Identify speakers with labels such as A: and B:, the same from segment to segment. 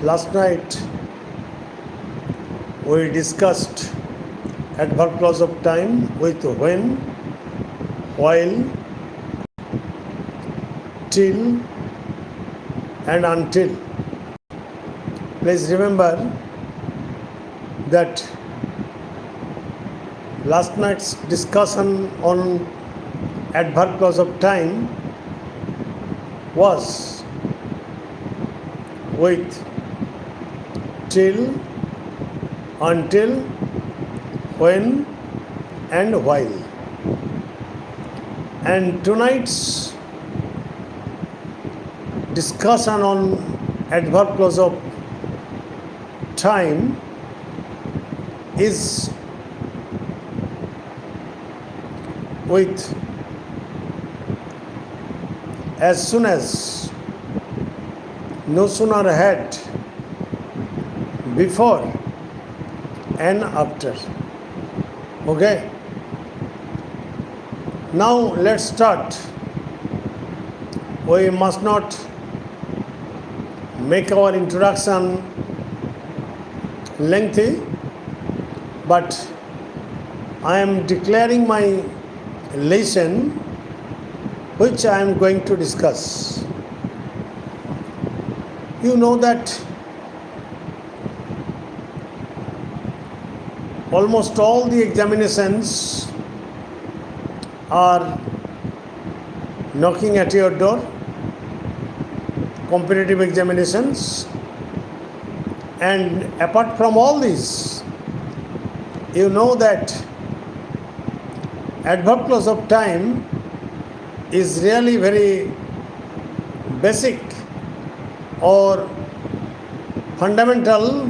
A: Last night we discussed adverb clause of time with when, while, till and until. Please remember that last night's discussion on adverb clause of time was with till, until, when and while. And tonight's discussion on adverb clause of time is with as soon as, no sooner had, before and after. Okay? Now let's start. We must not make our introduction lengthy, but I am declaring my lesson which I am going to discuss. You know that almost all the examinations are knocking at your door, competitive examinations, and apart from all these, you know that adverb clause of time is really very basic or fundamental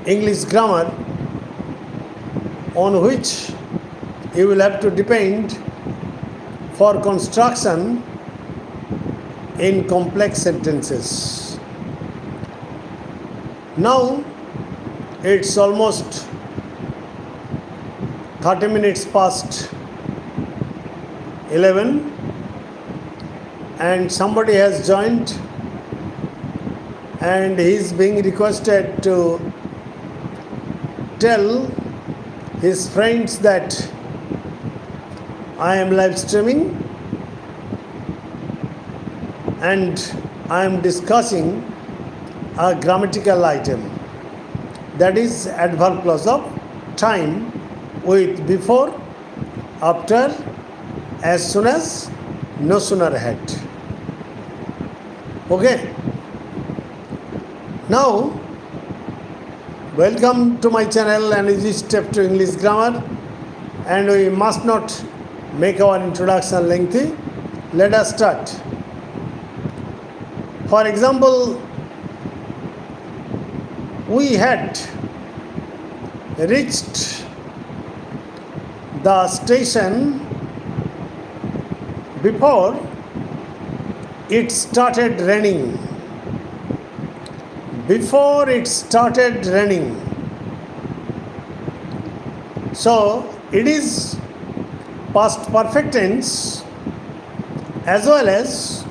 A: English grammar on which you will have to depend for construction in complex sentences. Now it's almost 30 minutes past 11 and somebody has joined and he is being requested to tell his friends that I am live streaming and I am discussing a grammatical item, that is adverb clause of time with before, after, as soon as, no sooner had. Okay? Now, welcome to my channel and Easy Step to English Grammar, and we must not make our introduction lengthy. Let us start. For example, we had reached the station before it started raining. Before it started raining. So it is past perfect tense as well as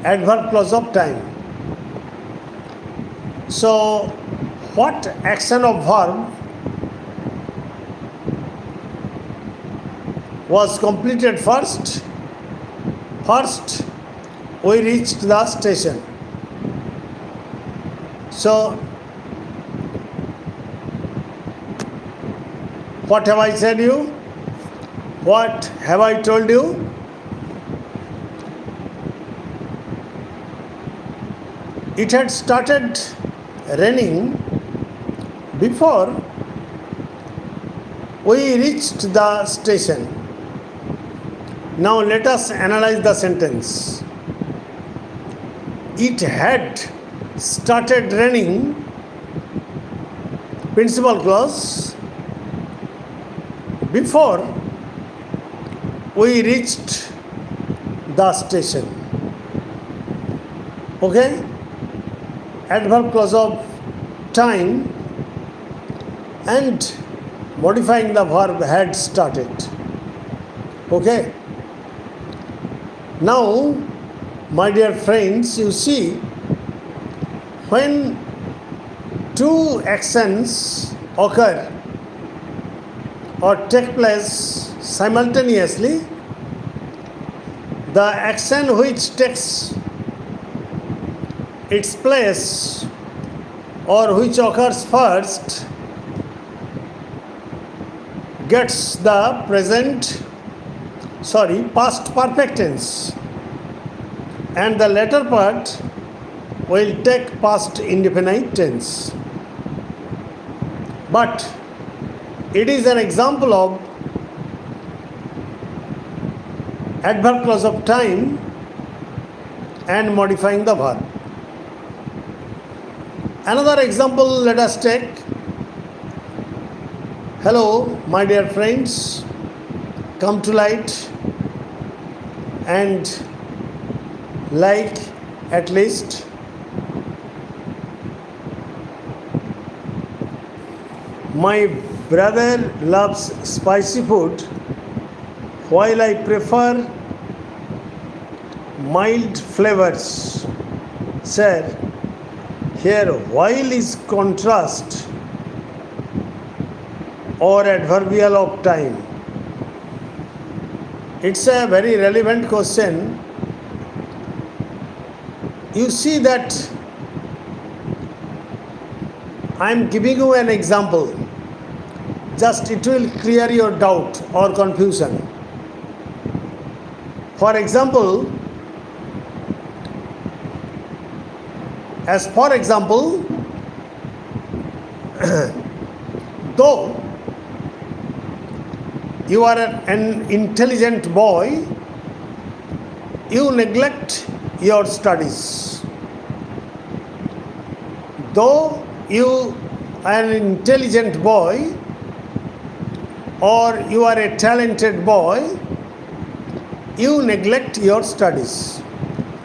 A: adverb clause of time. So what action of verb was completed first? First, we reached the station. So, what have I said you? What have I told you? It had started raining before we reached the station. Now let us analyze the sentence. It had started raining, principal clause, before we reached the station. Okay? Adverb clause of time and modifying the verb had started. Okay? Now My dear friends, you see, when two actions occur or take place simultaneously, the action which takes its place or which occurs first gets the past perfect tense, and the latter part will take past indefinite tense. But it is an example of adverb clause of time and modifying the verb. Another example let us take. Hello, my dear friends, come to light and like at least. My brother loves spicy food while I prefer mild flavors. Sir, here while is contrast or adverbial of time. It's a very relevant question. You see that I am giving you an example. Just it will clear your doubt or confusion. For example, though you are an intelligent boy, you neglect your studies. Though you are an intelligent boy or you are a talented boy, you neglect your studies.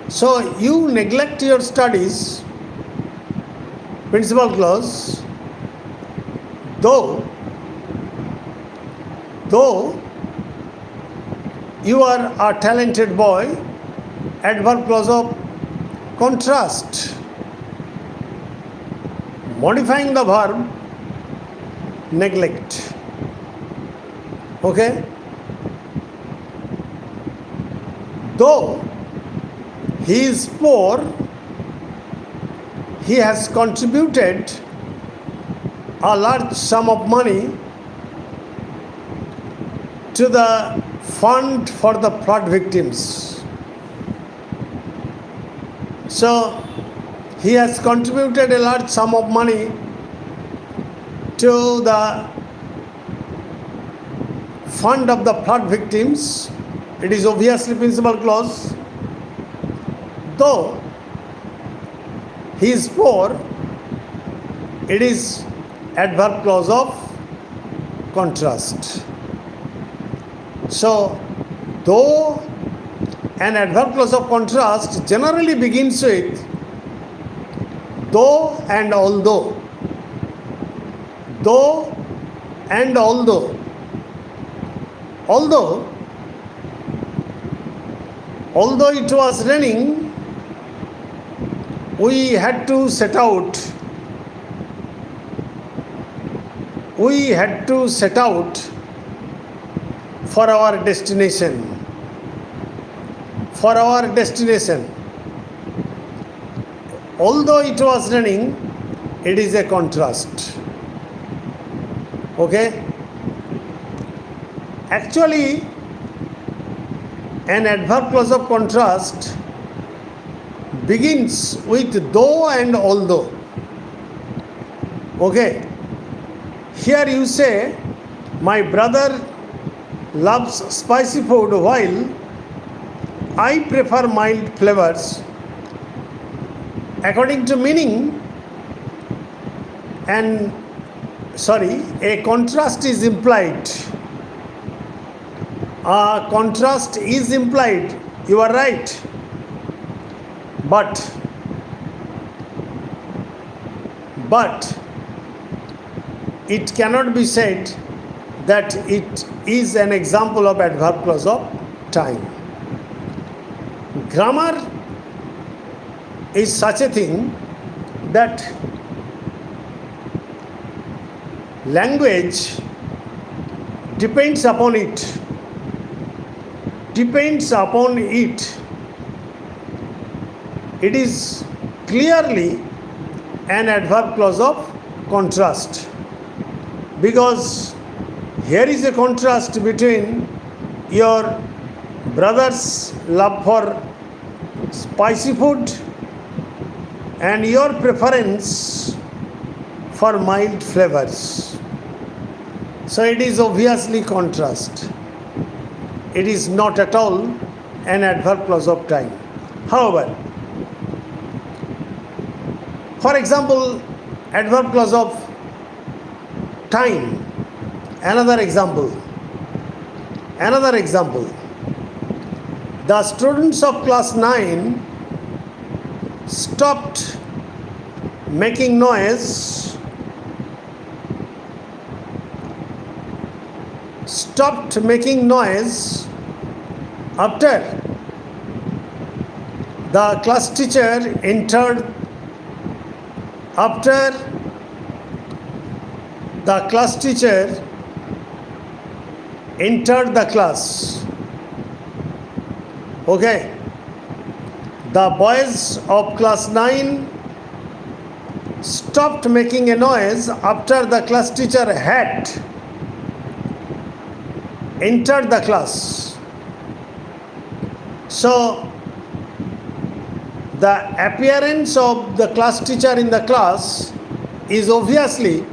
A: So you neglect your studies, principal clause, though you are a talented boy, adverb clause of contrast, modifying the verb neglect. Okay? Though he is poor, he has contributed a large sum of money to the fund for the flood victims. So, he has contributed a large sum of money to the fund of the flood victims. It is obviously principal clause. Though he is poor, it is adverb clause of contrast. So, though an adverb clause of contrast generally begins with though and although. Though and although. Although it was raining, we had to set out. We had to set out for our destination. For our destination. Although it was raining, it is a contrast. Okay? Actually, an adverb clause of contrast begins with though and although. Okay? Here you say, my brother loves spicy food while I prefer mild flavors. According to meaning, a contrast is implied. A contrast is implied. You are right. But it cannot be said that it is an example of adverb clause of time. Grammar is such a thing that language depends upon it. Depends upon it. It is clearly an adverb clause of contrast, because here is a contrast between your brother's love for spicy food and your preference for mild flavors. So it is obviously contrast. It is not at all an adverb clause of time. However, for example, adverb clause of time. Another example. The students of class 9 stopped making noise. After the class teacher entered the class. Okay. The boys of class 9 stopped making a noise after the class teacher had entered the class. So, the appearance of the class teacher in the class is obviously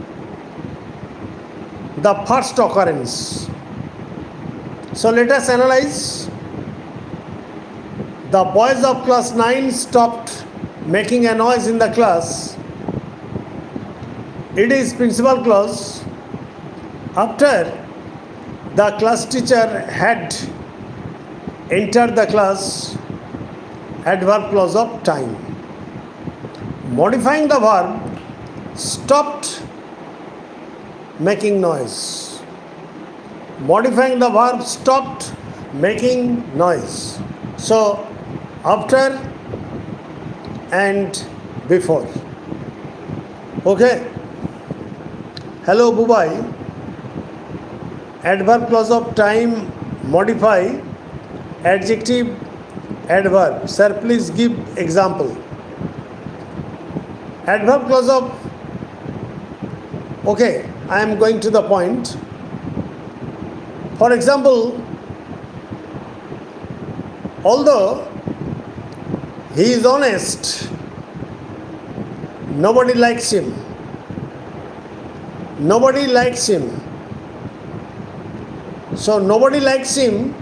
A: the first occurrence. So, let us analyze. The boys of class 9 stopped making a noise in the class. It is principal clause after the class teacher had entered the class, adverb clause of time. Modifying the verb, stopped making noise. Modifying the verb, stopped making noise. So, after and before. Okay. Hello, Bubai. Adverb clause of time, modify adjective, adverb. Sir, please give example. Adverb clause of, okay, I am going to the point. For example, although he is honest, nobody likes him. Nobody likes him. So, nobody likes him,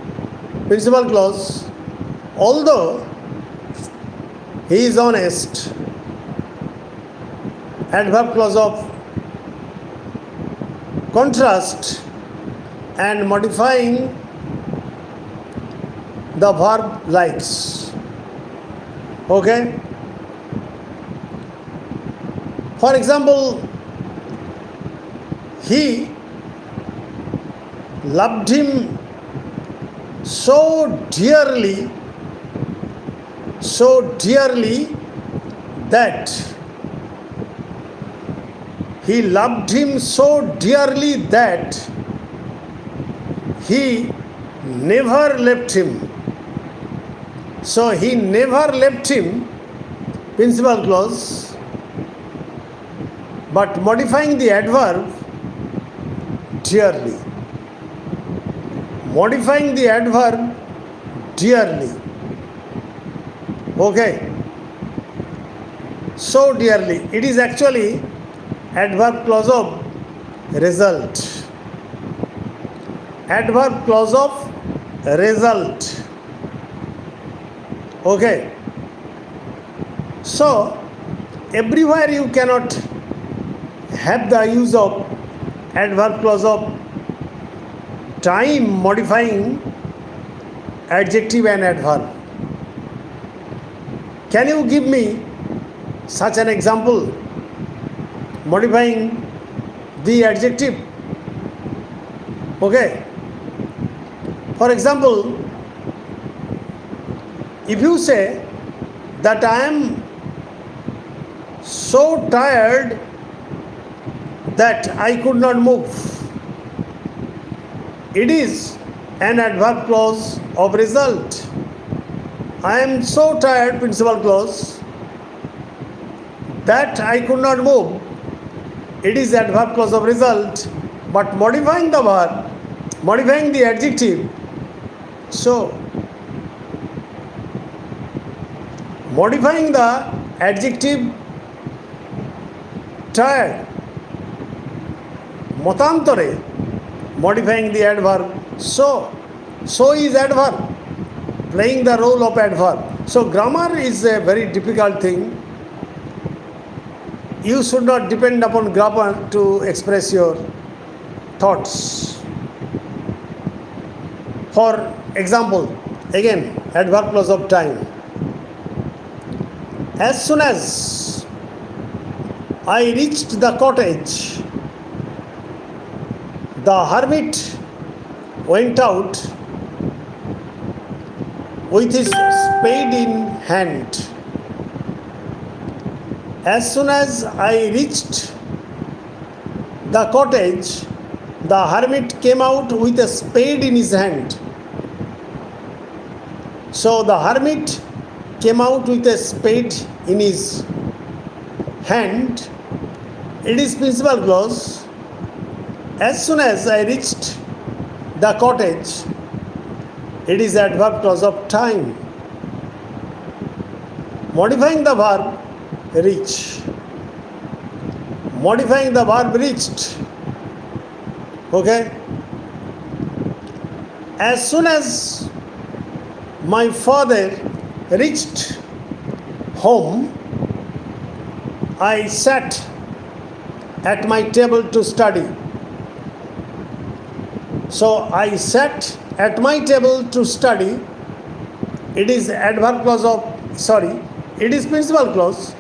A: principal clause, although he is honest, adverb clause of contrast and modifying the verb likes. Okay? For example, he loved him so dearly that he loved him so dearly that he never left him. So he never left him, principal clause, but modifying the adverb dearly. Modifying the adverb dearly. Okay. So dearly. It is actually adverb clause of result. Adverb clause of result. Okay. So everywhere you cannot have the use of adverb clause of time modifying adjective and adverb. Can you give me such an example modifying the adjective? Okay. For example, if you say that I am so tired that I could not move. It is an adverb clause of result. I am so tired, principal clause, that I could not move. It is adverb clause of result, but modifying the verb, modifying the adjective. So, modifying the adjective tired, motantare, modifying the adverb so. So is adverb, playing the role of adverb. So grammar is a very difficult thing. You should not depend upon grammar to express your thoughts. For example, again, adverb clause of time. As soon as I reached the cottage, the hermit went out with his spade in hand. As soon as I reached the cottage, the hermit came out with a spade in his hand. So the hermit came out with a spade in his hand. It is principal clause. As soon as I reached the cottage, it is adverb clause of time. Modifying the verb reach. Modifying the verb reached. Okay? As soon as my father reached home, I sat at my table to study. So I sat at my table to study. It is adverb clause of, it is principal clause.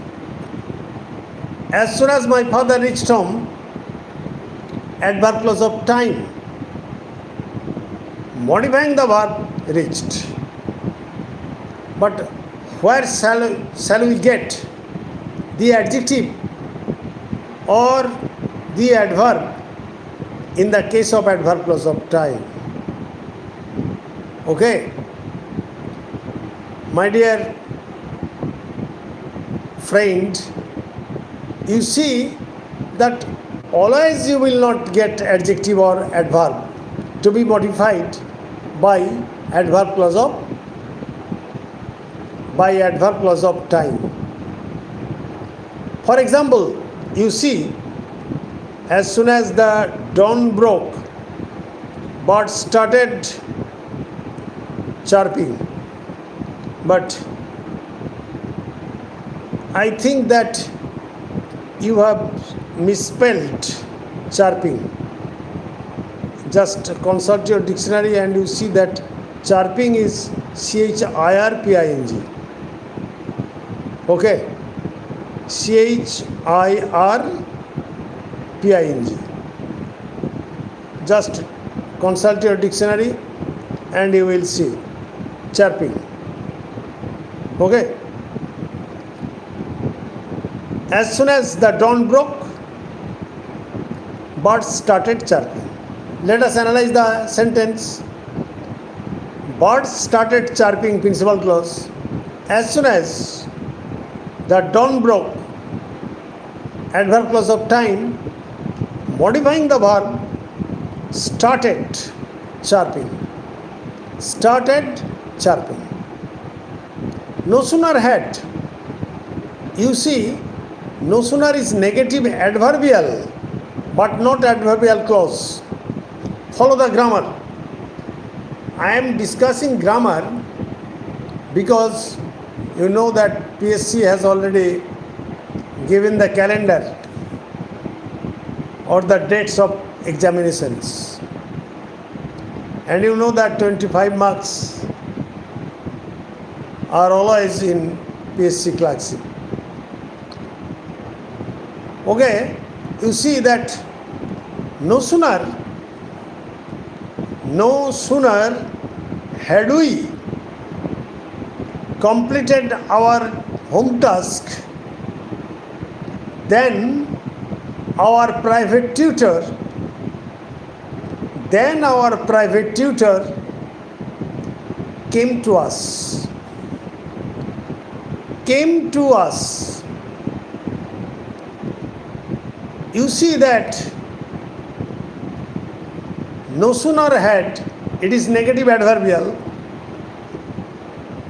A: As soon as my father reached home, adverb clause of time. Modifying the verb reached. But where shall we get the adjective or the adverb in the case of adverb clause of time? Okay? My dear friend, you see that always you will not get adjective or adverb to be modified by adverb clause of time. For example, you see, as soon as the dawn broke, birds started chirping. But I think that you have misspelled chirping. Just consult your dictionary and you see that chirping is chirping. Okay? chirping. Just consult your dictionary and you will see chirping. Okay? As soon as the dawn broke, birds started chirping. Let us analyze the sentence. Birds started chirping, principal clause. As soon as the dawn broke, adverb clause of time, modifying the verb started chirping. Started chirping. No sooner had. You see, no sooner is negative adverbial but not adverbial clause. Follow the grammar. I am discussing grammar because you know that PSC has already given the calendar or the dates of examinations. And you know that 25 marks are always in PSC clerkship. Okay, you see that no sooner had we completed our home task Then our private tutor came to us. You see that no sooner had, it is negative adverbial,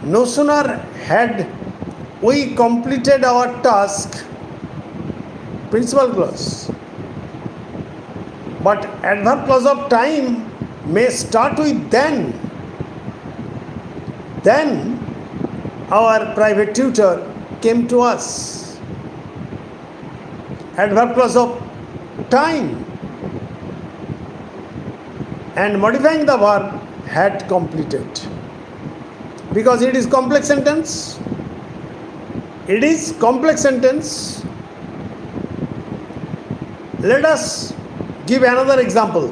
A: no sooner had we completed our task, principal clause. But adverb clause of time may start with then. Then our private tutor came to us. Adverb clause of time and modifying the verb had completed. Because it is complex sentence. Let us give another example.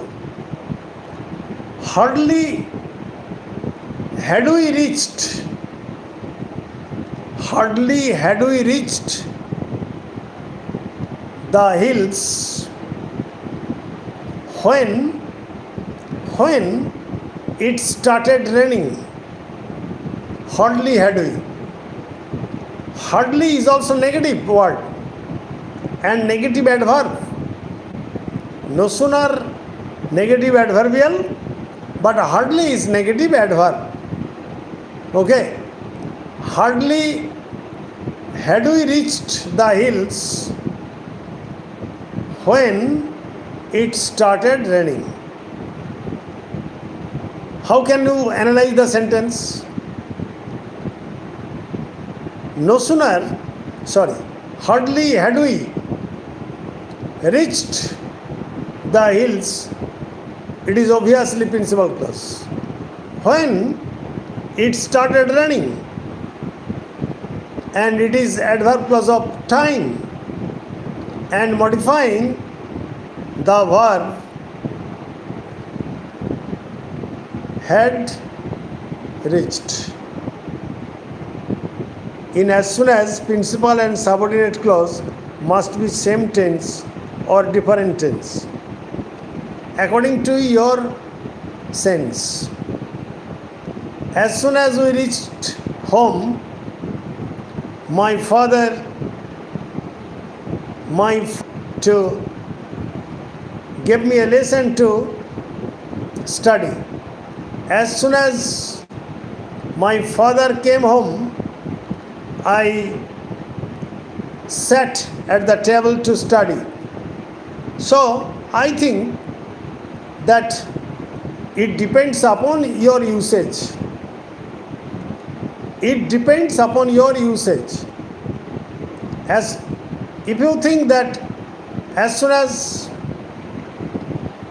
A: Hardly had we reached the hills when it started raining. Hardly had we. Hardly is also negative word and negative adverb. No sooner negative adverbial, but hardly is negative adverb. Okay. Hardly had we reached the hills when it started raining. How can you analyze the sentence? Hardly had we reached the hills, it is obviously principal clause. When it started raining, and it is adverb clause of time and modifying the verb had reached. In as soon as, principal and subordinate clause must be same tense or different tense according to your sense. As soon as we reached home, my father gave me a lesson to study. As soon as my father came home, I sat at the table to study. So I think that it depends upon your usage. As if you think that as soon as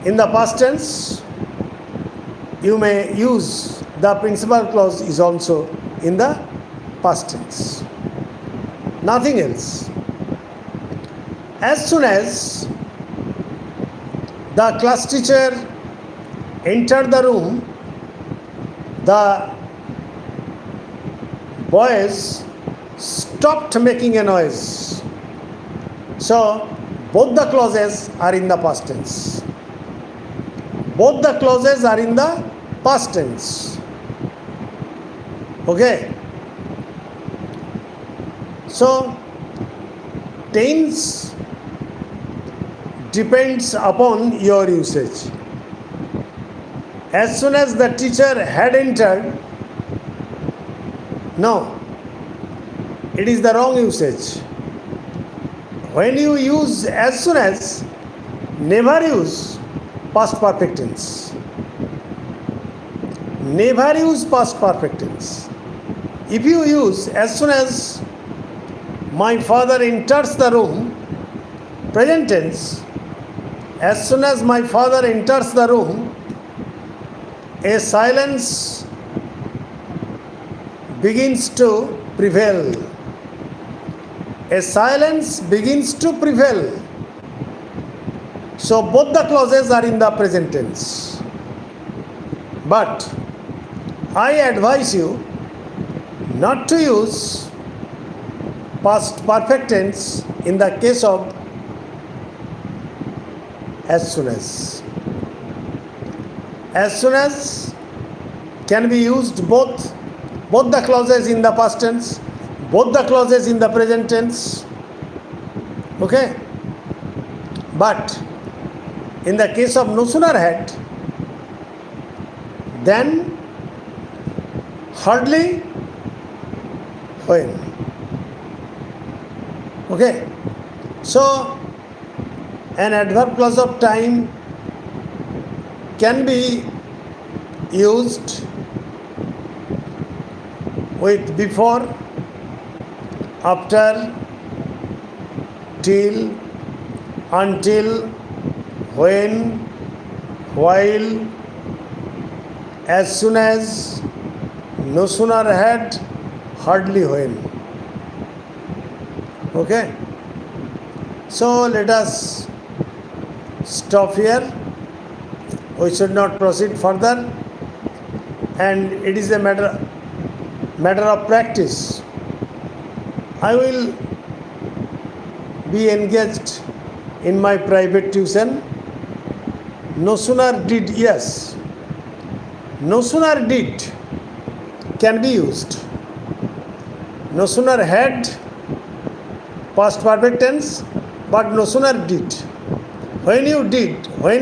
A: in the past tense, you may use the principal clause is also in the past tense. Nothing else. As soon as the class teacher entered the room, the boys stopped making a noise. So both the clauses are in the past tense. Okay. So tense depends upon your usage. As soon as the teacher had entered, no, it is the wrong usage. When you use as soon as, never use past perfect tense. If you use as soon as my father enters the room, present tense, as soon as my father enters the room, a silence begins to prevail. So both the clauses are in the present tense. But I advise you not to use past perfect tense in the case of as soon as. As soon as can be used both the clauses in the past tense, both the clauses in the present tense. Okay? But in the case of no sooner had, then hardly when. Okay? So, an adverb clause of time can be used with before, after, till, until, when, while, as soon as, no sooner had, hardly when. Okay? So let us stop here. We should not proceed further, and it is a matter of practice. I will be engaged in my private tuition. No sooner did, yes. No sooner did can be used. No sooner had, past perfect tense, but no sooner did. When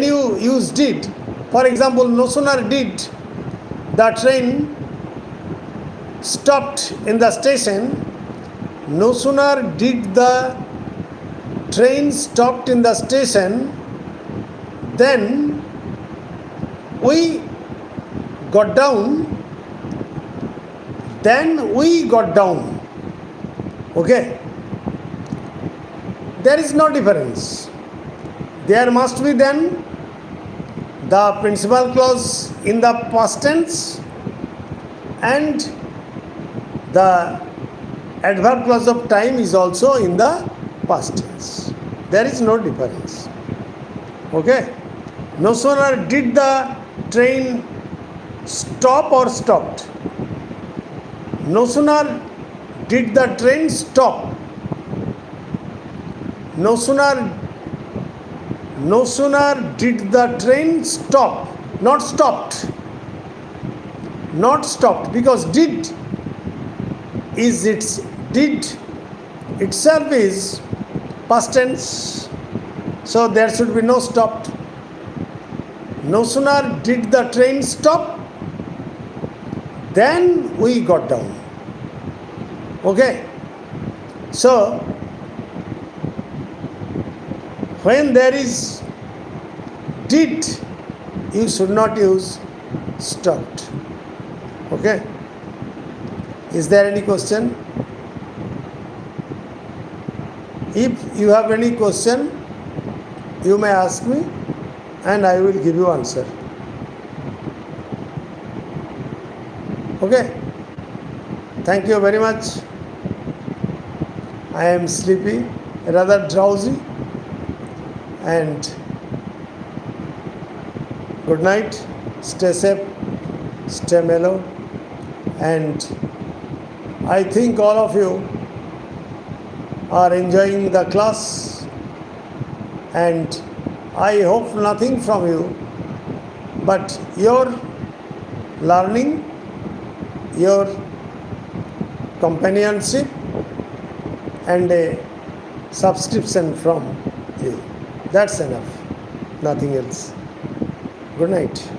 A: you use did, for example, no sooner did the train stopped in the station, no sooner did the train stopped in the station, then we got down, Okay? There is no difference. There must be then the principal clause in the past tense and the adverb clause of time is also in the past tense. There is no difference. Okay? No sooner did the train stop or stopped. No sooner did the train stop. No sooner did the train stop, not stopped, because did itself is past tense, so there should be no stopped. No sooner did the train stop, then we got down. Okay? So, when there is did, you should not use stopped. Okay? Is there any question? If you have any question, you may ask me and I will give you answer. Okay? Thank you very much. I am sleepy, rather drowsy, and good night. Stay safe, stay mellow, and I think all of you are enjoying the class, and I hope nothing from you but your learning, your companionship, and a subscription from you. That's enough, nothing else. Good night.